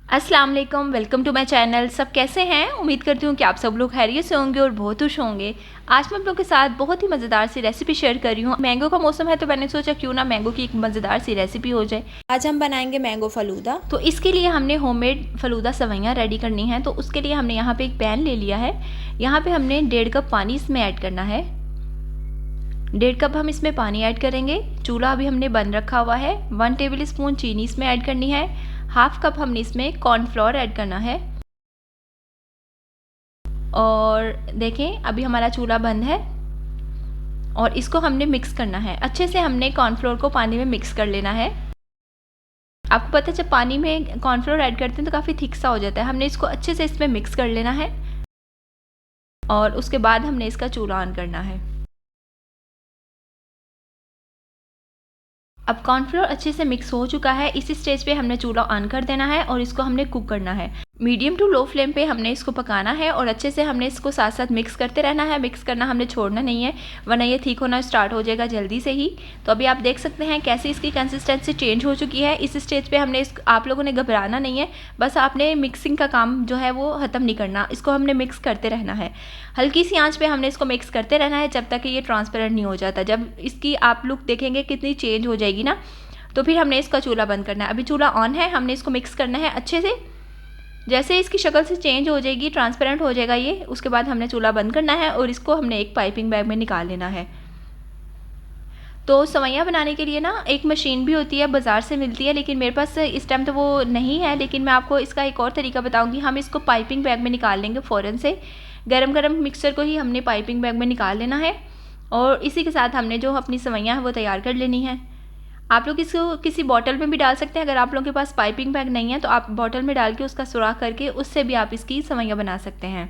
अस्सलाम वालेकुम, welcome to my channel. सब कैसे हैं? उम्मीद करती हूँ कि आप सब लोग खैरियत से होंगे और बहुत खुश होंगे। आज मैं आप लोगों के साथ बहुत ही मज़ेदार सी रेसिपी शेयर कर रही हूँ। मैंगो का मौसम है तो मैंने सोचा क्यों ना मैंगो की एक मज़ेदार सी रेसिपी हो जाए। आज हम बनाएंगे मैंगो फ़लूदा। तो इसके लिए हमने होममेड फ़लूदा सवैयाँ रेडी करनी है। तो उसके लिए हमने यहाँ पर एक पैन ले लिया है। यहाँ पर हमने 1.5 कप पानी इसमें ऐड करना है। 1.5 कप हम इसमें पानी ऐड करेंगे। चूल्हा अभी हमने बंद रखा हुआ है। 1 टेबल स्पून चीनी इसमें ऐड करनी है। हाफ कप हमने इसमें कॉर्नफ्लोर ऐड करना है। और देखें अभी हमारा चूल्हा बंद है और इसको हमने मिक्स करना है। अच्छे से हमने कॉर्नफ्लोर को पानी में मिक्स कर लेना है। आपको पता है जब पानी में कॉर्नफ्लोर ऐड करते हैं तो काफ़ी थिक सा हो जाता है। हमने इसको अच्छे से इसमें मिक्स कर लेना है और उसके बाद हमने इसका चूल्हा ऑन करना है। अब कॉर्नफ्लोर अच्छे से मिक्स हो चुका है। इसी स्टेज पे हमने चूल्हा ऑन कर देना है और इसको हमने कुक करना है। मीडियम टू लो फ्लेम पे हमने इसको पकाना है और अच्छे से हमने इसको साथ साथ मिक्स करते रहना है। मिक्स करना हमने छोड़ना नहीं है वरना ये ठीक होना स्टार्ट हो जाएगा जल्दी से ही। तो अभी आप देख सकते हैं कैसे इसकी कंसिस्टेंसी चेंज हो चुकी है। इस स्टेज पे हमने आप लोगों ने घबराना नहीं है, बस आपने मिक्सिंग का काम जो है वो ख़त्म नहीं करना। इसको हमने मिक्स करते रहना है। हल्की सी आँच पे हमने इसको मिक्स करते रहना है जब तक कि ये ट्रांसपेरेंट नहीं हो जाता। जब इसकी आप लुक देखेंगे कितनी चेंज हो जाएगी ना, तो फिर हमने इसका चूल्हा बंद करना है। अभी चूल्हा ऑन है, हमने इसको मिक्स करना है अच्छे से। जैसे इसकी शक्ल से चेंज हो जाएगी, ट्रांसपेरेंट हो जाएगा ये, उसके बाद हमने चूल्हा बंद करना है और इसको हमने एक पाइपिंग बैग में निकाल लेना है। तो सवैयाँ बनाने के लिए ना एक मशीन भी होती है, बाज़ार से मिलती है, लेकिन मेरे पास इस टाइम तो वो नहीं है। लेकिन मैं आपको इसका एक और तरीका बताऊंगी। हम इसको पाइपिंग बैग में निकाल लेंगे फ़ौरन से। गरम गरम मिक्सचर को ही हमने पाइपिंग बैग में निकाल लेना है और इसी के साथ हमने जो अपनी सवैयाँ हैं वो तैयार कर लेनी है। आप लोग इसको किसी बॉटल में भी डाल सकते हैं। अगर आप लोगों के पास पाइपिंग बैग नहीं है तो आप बॉटल में डाल के उसका सुराख करके उससे भी आप इसकी सवैयाँ बना सकते हैं।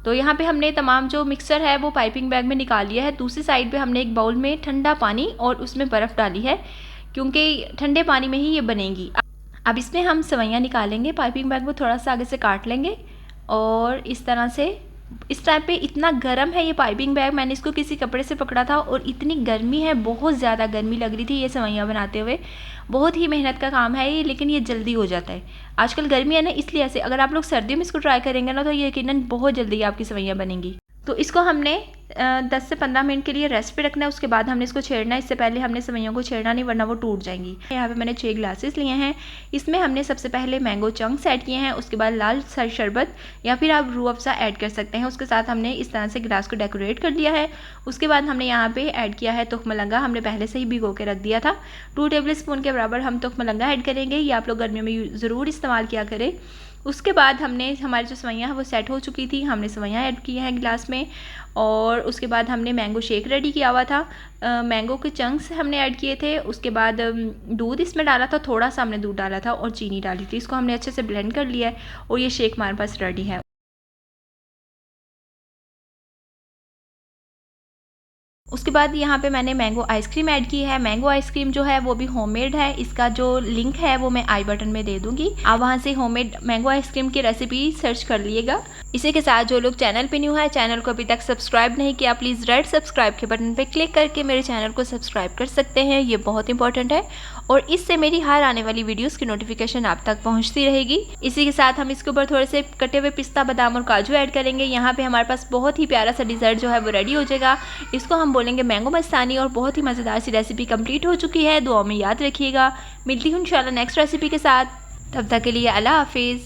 तो यहाँ पे हमने तमाम जो मिक्सचर है वो पाइपिंग बैग में निकाल लिया है। दूसरी साइड पे हमने एक बाउल में ठंडा पानी और उसमें बर्फ़ डाली है क्योंकि ठंडे पानी में ही ये बनेगी। अब इसमें हम सवैयाँ निकालेंगे। पाइपिंग बैग को थोड़ा सा आगे से काट लेंगे और इस तरह से। इस टाइम पे इतना गर्म है ये पाइपिंग बैग, मैंने इसको किसी कपड़े से पकड़ा था और इतनी गर्मी है, बहुत ज़्यादा गर्मी लग रही थी ये सवैयाँ बनाते हुए। बहुत ही मेहनत का काम है ये, लेकिन ये जल्दी हो जाता है। आजकल गर्मी है ना, इसलिए ऐसे। अगर आप लोग सर्दियों में इसको ट्राई करेंगे ना तो ये यकीनन बहुत जल्दी आपकी सवैयाँ बनेंगी। तो इसको हमने 10 से 15 मिनट के लिए रेस्ट पे रखना है। उसके बाद हमने इसको छेड़ना है। इससे पहले हमने सवैयों को छेड़ना नहीं वरना वो टूट जाएंगी। यहाँ पे मैंने 6 ग्लासेस लिए हैं। इसमें हमने सबसे पहले मैंगो चंक्स ऐड किए हैं, उसके बाद लाल शरबत या फिर आप रूह अफ़ज़ा ऐड कर सकते हैं। उसके साथ हमने इस तरह से गिलास को डेकोरेट कर दिया है। उसके बाद हमने यहाँ पे ऐड किया है तुख मलंगा। हमने पहले से ही भिगो के रख दिया था। 2 टेबल स्पून के बराबर हम तुख मलंगा ऐड करेंगे। ये आप लोग गर्मियों में ज़रूर इस्तेमाल किया करें। उसके बाद हमने हमारी जो सवैयाँ हैं वो सेट हो चुकी थी। हमने सवैयाँ ऐड की हैं गिलास में और उसके बाद हमने मैंगो शेक रेडी किया हुआ था। मैंगो के चंक्स हमने ऐड किए थे। उसके बाद दूध इसमें डाला था, थोड़ा सा हमने दूध डाला था और चीनी डाली थी। इसको हमने अच्छे से ब्लेंड कर लिया है और ये शेक हमारे पास रेडी है। उसके बाद यहाँ पे मैंने मैंगो आइसक्रीम ऐड की है। मैंगो आइसक्रीम जो है वो भी होममेड है। इसका जो लिंक है वो मैं आई बटन में दे दूँगी। आप वहाँ से होममेड मैंगो आइसक्रीम की रेसिपी सर्च कर लीजिएगा। इसी के साथ जो लोग चैनल पे न्यू है, चैनल को अभी तक सब्सक्राइब नहीं किया, प्लीज़ रेड सब्सक्राइब के बटन पे क्लिक करके मेरे चैनल को सब्सक्राइब कर सकते हैं। ये बहुत इंपॉर्टेंट है और इससे मेरी हर आने वाली वीडियोस की नोटिफिकेशन आप तक पहुंचती रहेगी। इसी के साथ हम इसके ऊपर थोड़े से कटे हुए पिस्ता, बादाम और काजू ऐड करेंगे। यहाँ पे हमारे पास बहुत ही प्यारा सा डिज़र्ट जो है वो रेडी हो जाएगा। इसको हम बोलेंगे मैंगो मस्तानी और बहुत ही मज़ेदार सी रेसिपी कंप्लीट हो चुकी है। दुआ में याद रखिएगा। मिलती हूँ इंशाल्लाह नेक्स्ट रेसिपी के साथ। तब तक के लिए अल्लाह हाफिज़।